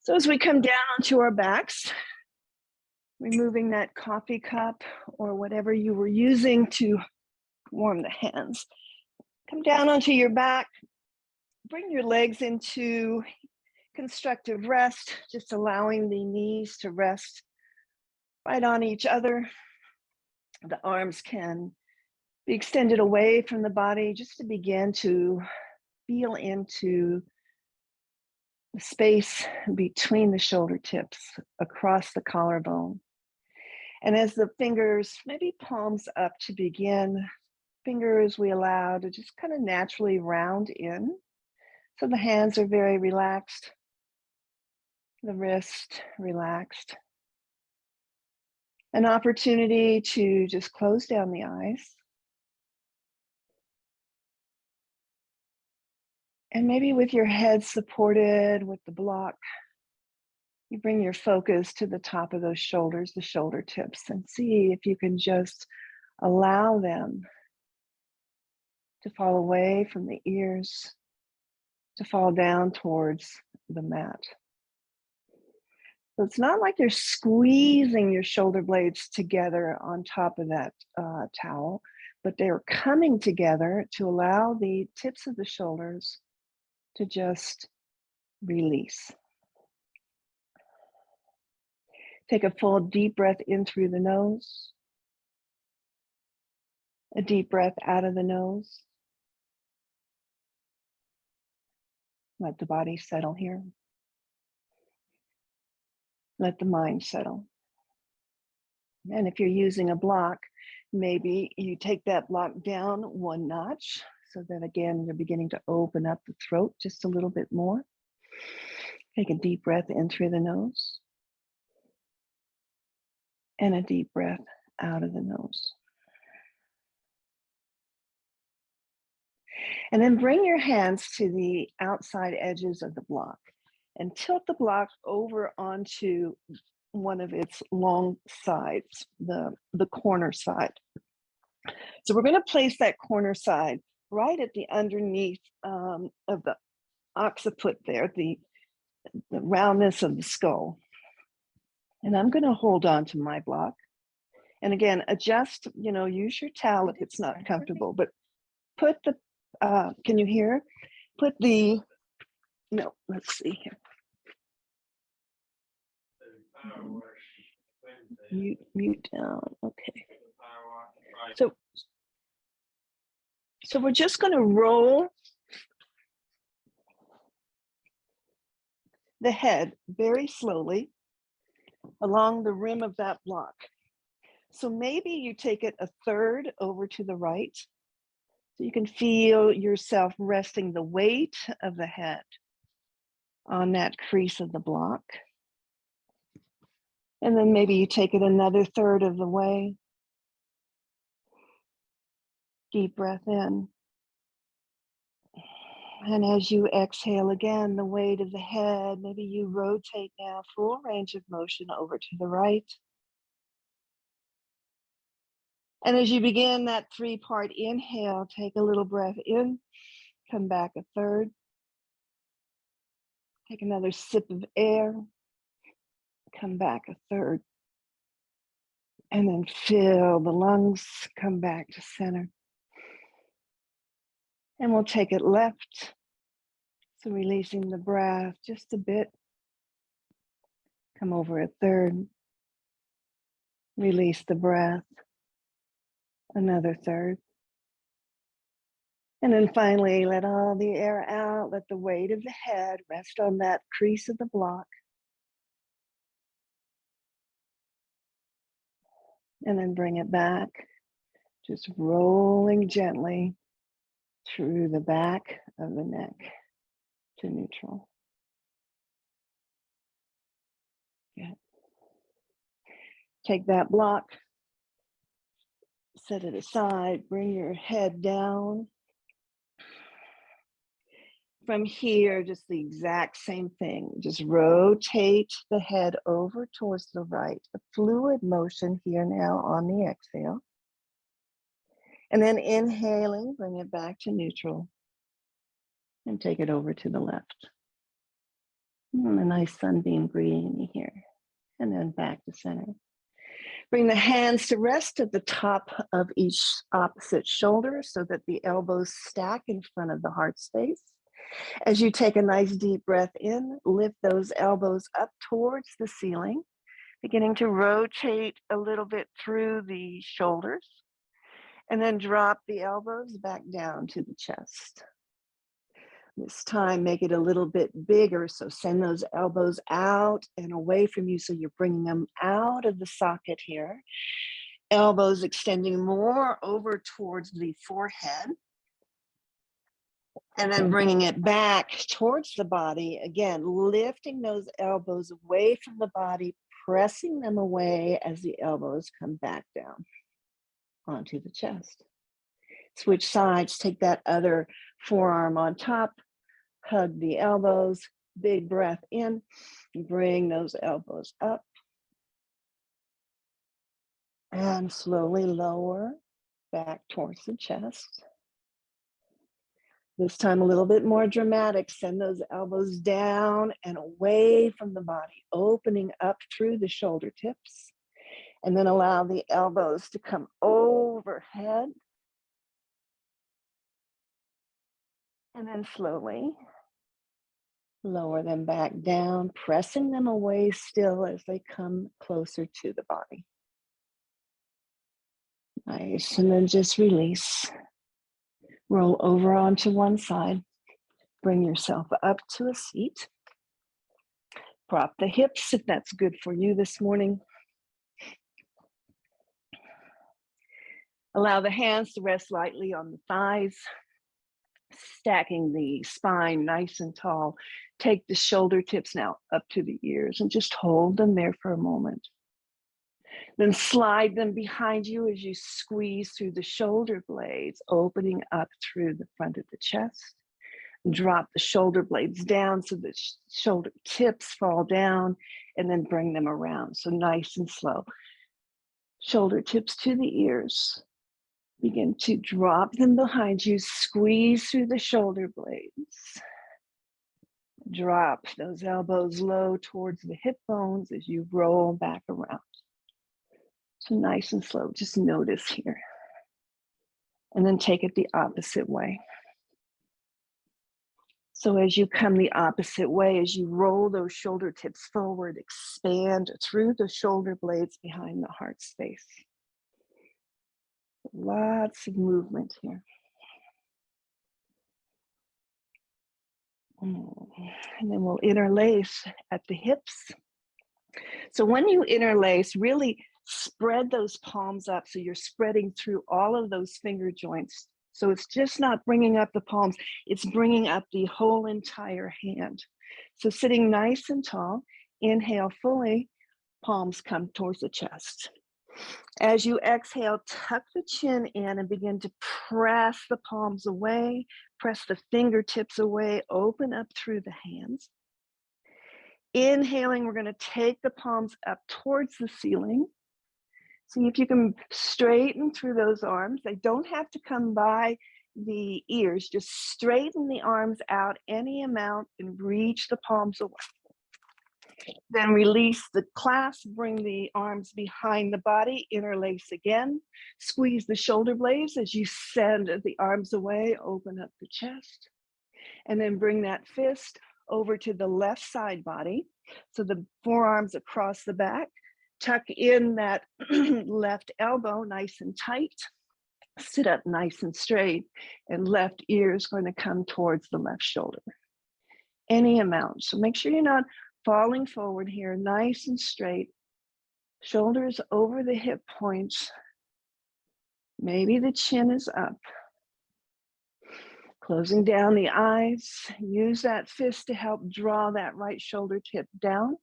So as we come down onto our backs, removing that coffee cup or whatever you were using to warm the hands, come down onto your back, bring your legs into constructive rest, just allowing the knees to rest right on each other. The arms can be extended away from the body just to begin to feel into the space between the shoulder tips across the collarbone. And as the fingers, maybe palms up to begin, fingers we allow to just kind of naturally round in. So the hands are very relaxed, the wrist relaxed. An opportunity to just close down the eyes. And maybe with your head supported with the block, you bring your focus to the top of those shoulders, the shoulder tips, and see if you can just allow them to fall away from the ears, to fall down towards the mat. So it's not like you're squeezing your shoulder blades together on top of that towel, but they're coming together to allow the tips of the shoulders to just release. Take a full deep breath in through the nose, a deep breath out of the nose. Let the body settle here. Let the mind settle. And if you're using a block, maybe you take that block down one notch so that again, you're beginning to open up the throat just a little bit more. Take a deep breath in through the nose and a deep breath out of the nose. And then bring your hands to the outside edges of the block and tilt the block over onto one of its long sides, the corner side. So we're going to place that corner side right at the underneath of the occiput there, the roundness of the skull. And I'm going to hold on to my block. And again, adjust, use your towel if it's not comfortable, but put the, can you hear? Put the, no, let's see here. Mute down, okay. So we're just going to roll the head very slowly along the rim of that block. So maybe you take it a third over to the right. So you can feel yourself resting the weight of the head on that crease of the block. And then maybe you take it another third of the way. Deep breath in. And as you exhale again, the weight of the head, maybe you rotate now, full range of motion over to the right. And as you begin that three-part inhale, take a little breath in, come back a third. Take another sip of air, come back a third. And then fill the lungs, come back to center. And we'll take it left. So releasing the breath just a bit. Come over a third. Release the breath. Another third. And then finally, let all the air out. Let the weight of the head rest on that crease of the block. And then bring it back. Just rolling gently through the back of the neck to neutral. Good. Take that block, set it aside, bring your head down. From here, just the exact same thing. Just rotate the head over towards the right. A fluid motion here now on the exhale. And then inhaling, bring it back to neutral and take it over to the left. A nice sunbeam greeting me here. And then back to center. Bring the hands to rest at the top of each opposite shoulder so that the elbows stack in front of the heart space. As you take a nice deep breath in, lift those elbows up towards the ceiling, beginning to rotate a little bit through the shoulders, and then drop the elbows back down to the chest. This time, make it a little bit bigger. So send those elbows out and away from you. So you're bringing them out of the socket here. Elbows extending more over towards the forehead. And then bringing it back towards the body. Again, lifting those elbows away from the body, pressing them away as the elbows come back down onto the chest. Switch sides, take that other forearm on top, hug the elbows, big breath in, bring those elbows up. And slowly lower back towards the chest. This time a little bit more dramatic. Send those elbows down and away from the body, opening up through the shoulder tips. And then allow the elbows to come overhead. And then slowly lower them back down, pressing them away still as they come closer to the body. Nice, and then just release. Roll over onto one side. Bring yourself up to a seat. Prop the hips if that's good for you this morning. Allow the hands to rest lightly on the thighs, stacking the spine nice and tall. Take the shoulder tips now up to the ears and just hold them there for a moment. Then slide them behind you as you squeeze through the shoulder blades, opening up through the front of the chest. Drop the shoulder blades down so the shoulder tips fall down, and then bring them around. So nice and slow. Shoulder tips to the ears. Begin to drop them behind you, squeeze through the shoulder blades. Drop those elbows low towards the hip bones as you roll back around. So nice and slow, just notice here. And then take it the opposite way. So as you come the opposite way, as you roll those shoulder tips forward, expand through the shoulder blades behind the heart space. Lots of movement here. And then we'll interlace at the hips. So when you interlace, really spread those palms up so you're spreading through all of those finger joints. So it's just not bringing up the palms, it's bringing up the whole entire hand. So sitting nice and tall, inhale fully, palms come towards the chest. As you exhale, tuck the chin in and begin to press the palms away, press the fingertips away, open up through the hands. Inhaling, we're going to take the palms up towards the ceiling. See if you can straighten through those arms. They don't have to come by the ears. Just straighten the arms out any amount and reach the palms away. Then release the clasp, bring the arms behind the body, interlace again. Squeeze the shoulder blades as you send the arms away, open up the chest. And then bring that fist over to the left side body. So the forearms across the back. Tuck in that left elbow nice and tight. Sit up nice and straight. And left ear is going to come towards the left shoulder. Any amount. So make sure you're not falling forward here, nice and straight. Shoulders over the hip points. Maybe the chin is up. Closing down the eyes. Use that fist to help draw that right shoulder tip down.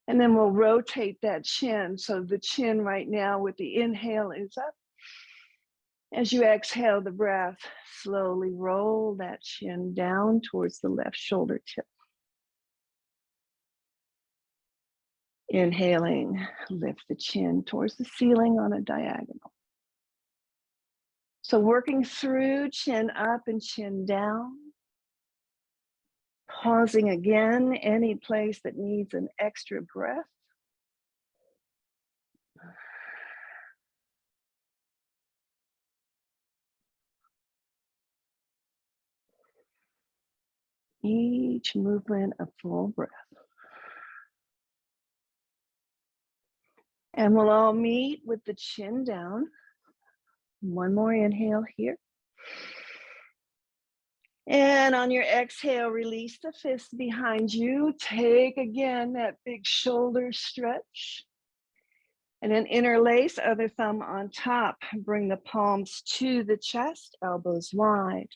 And then we'll rotate that chin. So the chin right now with the inhale is up. As you exhale the breath, slowly roll that chin down towards the left shoulder tip. Inhaling, lift the chin towards the ceiling on a diagonal. So working through chin up and chin down. Pausing again, any place that needs an extra breath. Each movement a full breath. And we'll all meet with the chin down. One more inhale here. And on your exhale, release the fists behind you. Take again that big shoulder stretch. And then interlace, other thumb on top. Bring the palms to the chest, elbows wide.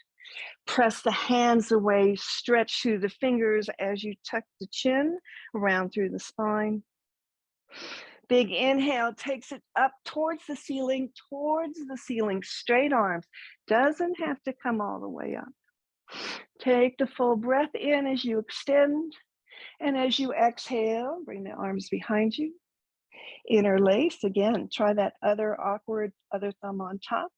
Press the hands away, stretch through the fingers as you tuck the chin around through the spine. Big inhale takes it up towards the ceiling, straight arms. Doesn't have to come all the way up. Take the full breath in as you extend, and as you exhale, bring the arms behind you. Interlace, again, try that other thumb on top.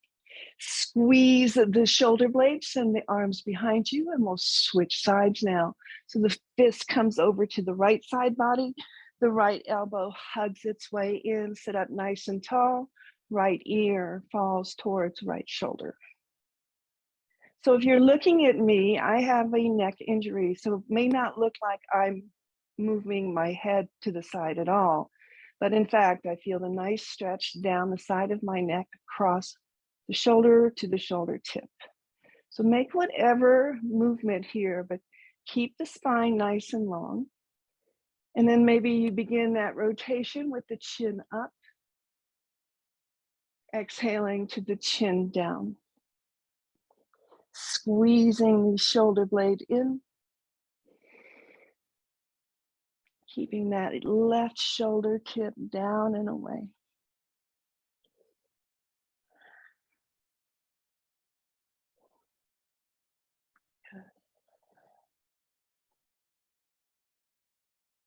Squeeze the shoulder blades and the arms behind you, and we'll switch sides now. So the fist comes over to the right side body, the right elbow hugs its way in, sit up nice and tall, right ear falls towards right shoulder. So if you're looking at me, I have a neck injury, so it may not look like I'm moving my head to the side at all. But in fact, I feel the nice stretch down the side of my neck across the shoulder to the shoulder tip. So make whatever movement here, but keep the spine nice and long. And then maybe you begin that rotation with the chin up, exhaling to the chin down. Squeezing the shoulder blade in, keeping that left shoulder tip down and away.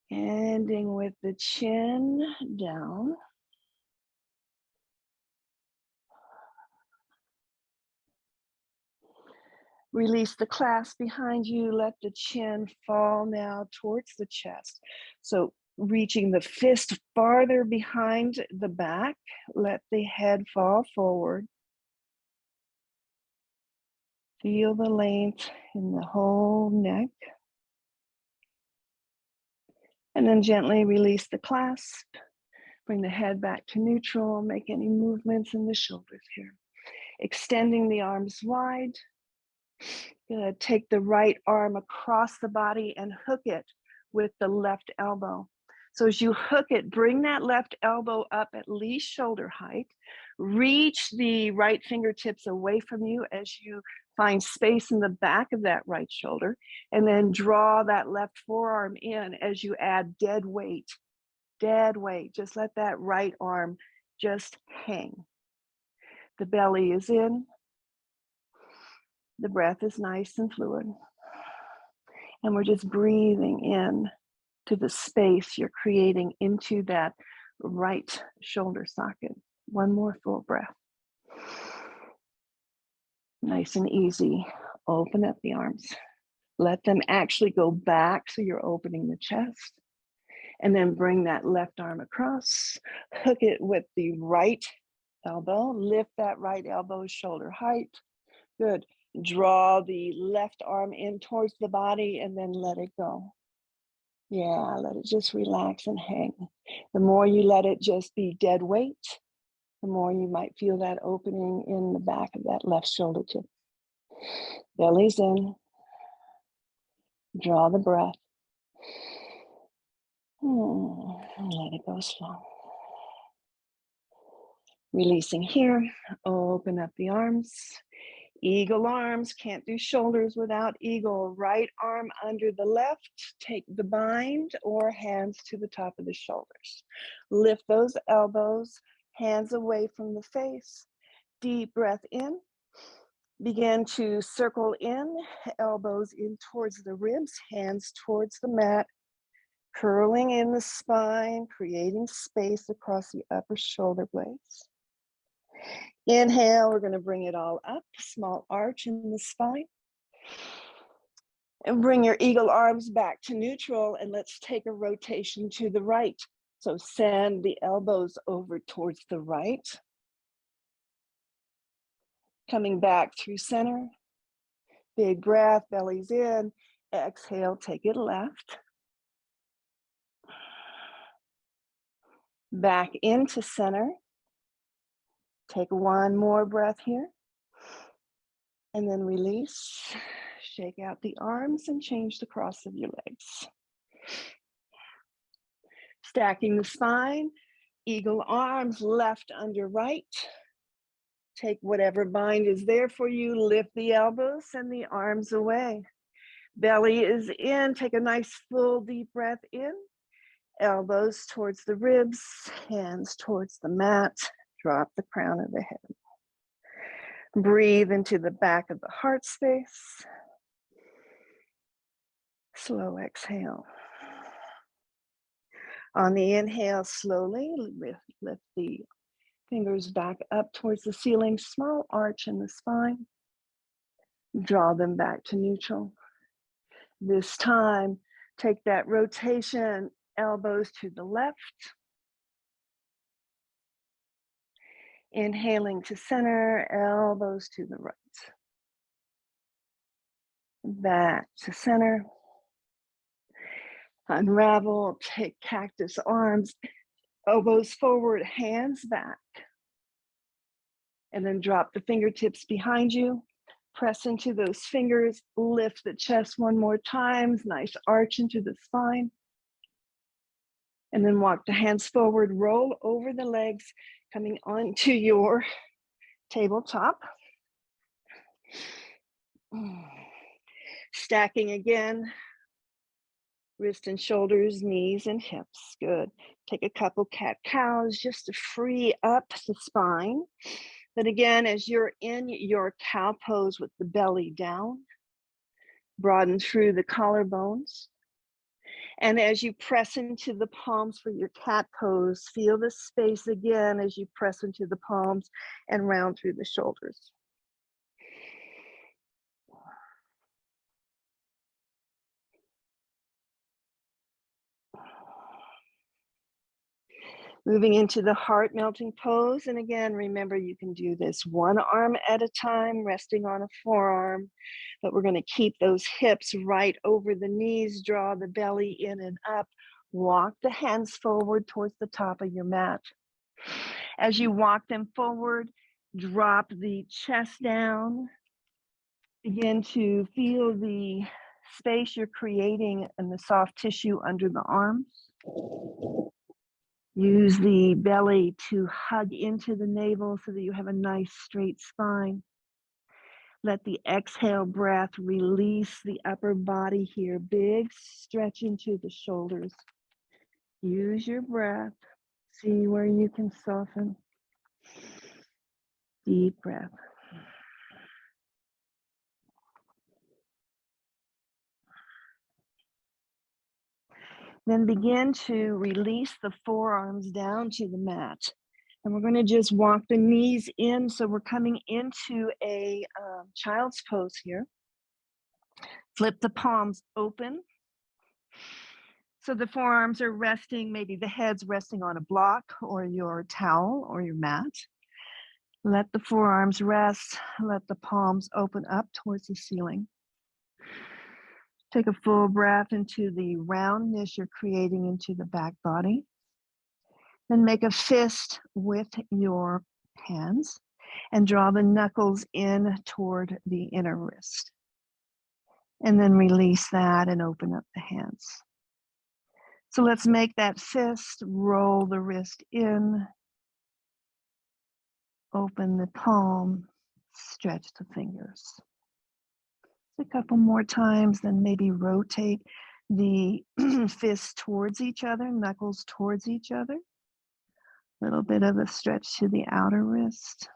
Ending with the chin down. Release the clasp behind you, let the chin fall now towards the chest. So reaching the fist farther behind the back, let the head fall forward. Feel the length in the whole neck. And then gently release the clasp. Bring the head back to neutral, make any movements in the shoulders here. Extending the arms wide. Good. Take the right arm across the body and hook it with the left elbow. So as you hook it, bring that left elbow up at least shoulder height. Reach the right fingertips away from you as you find space in the back of that right shoulder. And then draw that left forearm in as you add dead weight. Dead weight. Just let that right arm just hang. The belly is in. The breath is nice and fluid. And we're just breathing in to the space you're creating into that right shoulder socket. One more full breath. Nice and easy. Open up the arms. Let them actually go back so you're opening the chest. And then bring that left arm across. Hook it with the right elbow. Lift that right elbow shoulder height. Good. Draw the left arm in towards the body and then let it go. Yeah, let it just relax and hang. The more you let it just be dead weight, the more you might feel that opening in the back of that left shoulder tip. Belly's in. Draw the breath. And let it go slow. Releasing here, open up the arms. Eagle arms, can't do shoulders without eagle. Right arm under the left, take the bind or hands to the top of the shoulders. Lift those elbows, hands away from the face. Deep breath in. Begin to circle in, elbows in towards the ribs, hands towards the mat. Curling in the spine, creating space across the upper shoulder blades. Inhale, we're going to bring it all up, small arch in the spine. And bring your eagle arms back to neutral, and let's take a rotation to the right. So send the elbows over towards the right. Coming back through center. Big breath, belly's in. Exhale, take it left. Back into center. Take one more breath here. And then release. Shake out the arms and change the cross of your legs. Stacking the spine. Eagle arms, left under right. Take whatever bind is there for you. Lift the elbows, send the arms away. Belly is in. Take a nice full deep breath in. Elbows towards the ribs, hands towards the mat. Drop the crown of the head. Breathe into the back of the heart space. Slow exhale. On the inhale, slowly lift the fingers back up towards the ceiling, small arch in the spine. Draw them back to neutral. This time, take that rotation, elbows to the left. Inhaling to center, elbows to the right. Back to center. Unravel, take cactus arms, elbows forward, hands back. And then drop the fingertips behind you. Press into those fingers, lift the chest one more time, nice arch into the spine. And then walk the hands forward, roll over the legs, coming onto your tabletop. Stacking again, wrist and shoulders, knees and hips, good. Take a couple cat-cows just to free up the spine. But again, as you're in your cow pose with the belly down, broaden through the collarbones. And as you press into the palms for your cat pose, feel the space again as you press into the palms and round through the shoulders. Moving into the heart melting pose. And again, remember you can do this one arm at a time, resting on a forearm, but we're going to keep those hips right over the knees, draw the belly in and up, walk the hands forward towards the top of your mat. As you walk them forward, drop the chest down, begin to feel the space you're creating in the soft tissue under the arms. Use the belly to hug into the navel so that you have a nice straight spine. Let the exhale breath release the upper body here. Big stretch into the shoulders. Use your breath. See where you can soften. Deep breath. Then begin to release the forearms down to the mat. And we're going to just walk the knees in. So we're coming into a child's pose here. Flip the palms open. So the forearms are resting, maybe the head's resting on a block or your towel or your mat. Let the forearms rest. Let the palms open up towards the ceiling. Take a full breath into the roundness you're creating into the back body. Then make a fist with your hands and draw the knuckles in toward the inner wrist. And then release that and open up the hands. So let's make that fist, roll the wrist in, open the palm, stretch the fingers. A couple more times, then maybe rotate the fists towards each other, knuckles towards each other. A little bit of a stretch to the outer wrist.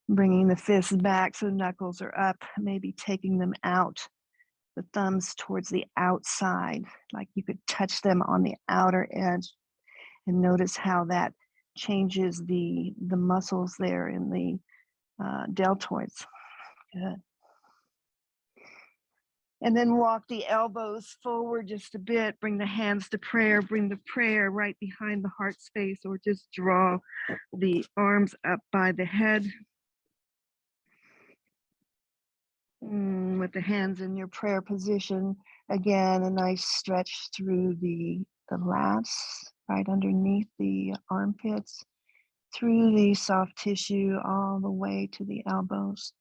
Bringing the fists back so knuckles are up, maybe taking them out, the thumbs towards the outside, like you could touch them on the outer edge. And notice how that changes the muscles there in the deltoids. Good. And then walk the elbows forward just a bit. Bring the hands to prayer. Bring the prayer right behind the heart space, or just draw the arms up by the head. With the hands in your prayer position. Again, a nice stretch through the lats, right underneath the armpits, through the soft tissue, all the way to the elbows.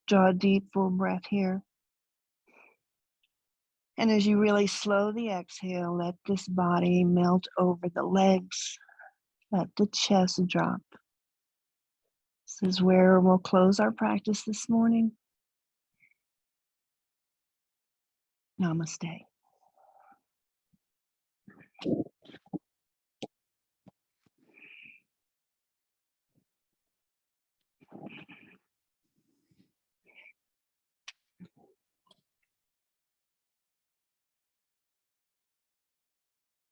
Draw a deep, full breath here. And as you really slow the exhale, let this body melt over the legs. Let the chest drop. This is where we'll close our practice this morning. Namaste.